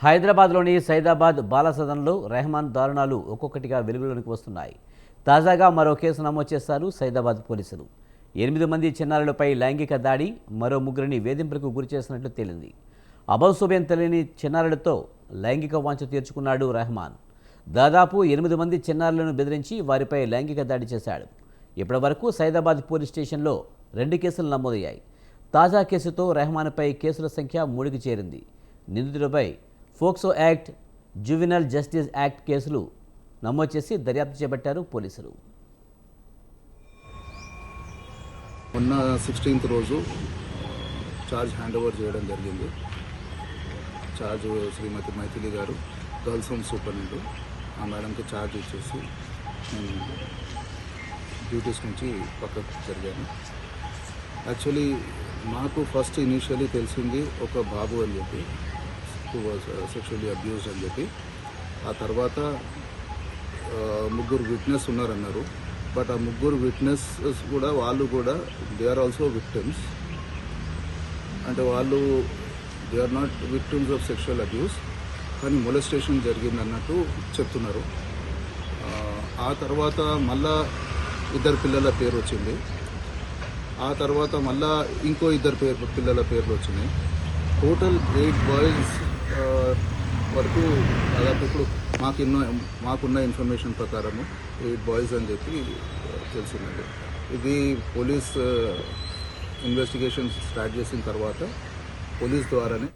హైదరాబాద్లోని సైదాబాద్ బాలసదన్లో రెహమాన్ దారుణాలు ఒక్కొక్కటిగా వెలుగులోనికి వస్తున్నాయి. తాజాగా మరో కేసు నమోదు చేశారు సైదాబాద్ పోలీసులు. 8 మంది చిన్నారులపై లైంగిక దాడి, మరో ముగ్గురిని వేధింపులకు గురి చేసినట్లు తేలింది. అభంశుభ్యం తెలియని చిన్నారులతో లైంగిక వాంఛ తీర్చుకున్నాడు రెహమాన్. దాదాపు 8 మంది చిన్నారులను బెదిరించి వారిపై లైంగిక దాడి చేశాడు. ఇప్పటి వరకు సైదాబాద్ పోలీస్ స్టేషన్లో 2 కేసులు నమోదయ్యాయి. తాజా కేసుతో రెహమాన్పై కేసుల సంఖ్య 3కి చేరింది. నిందితుడిపై POCSO act, juvenile justice act కేసులు నమోదు చేసి దర్యాప్తు చేపట్టారు పోలీసులు. మొన్న 16th రోజు ఛార్జ్ హ్యాండ్ ఓవర్ చేయడం జరిగింది. ఛార్జ్ శ్రీమతి మైథిలి గారు, గర్ల్స్ హోమ్ సూపరింటెండెంట్, ఆ మేడంకి ఛార్జ్ ఇచ్చేసి నేను డ్యూటీస్ నుంచి పక్కకు జరిగాను. యాక్చువల్లీ మాకు ఫస్ట్ ఇనీషియలీ తెలిసింది ఒక బాబు అని చెప్పి, హూ వాజ్ సెక్షువల్లీ అబ్యూస్డ్ అని చెప్పి. ఆ తర్వాత 3 విట్నెస్ ఉన్నారన్నారు. బట్ ఆ 3 విట్నెసెస్ కూడా వాళ్ళు కూడా దే ఆర్ ఆల్సో విక్టిమ్స్. అంటే వాళ్ళు they are not victims of sexual abuse, కానీ మొలెస్టేషన్ జరిగిందన్నట్టు చెప్తున్నారు. ఆ తర్వాత మళ్ళా 2 పిల్లల పేరు వచ్చింది. ఆ తర్వాత మళ్ళా ఇంకో 2 పిల్లల పేర్లు వచ్చినాయి. టోటల్ 8 బాయ్స్ వరకు దాదాపు ఇప్పుడు మాకున్న ఇన్ఫర్మేషన్ ప్రకారము 8 బాయ్స్ అని చెప్పి తెలిసిందండి. ఇది పోలీస్ ఇన్వెస్టిగేషన్ స్టార్ట్ చేసిన తర్వాత పోలీస్ ద్వారానే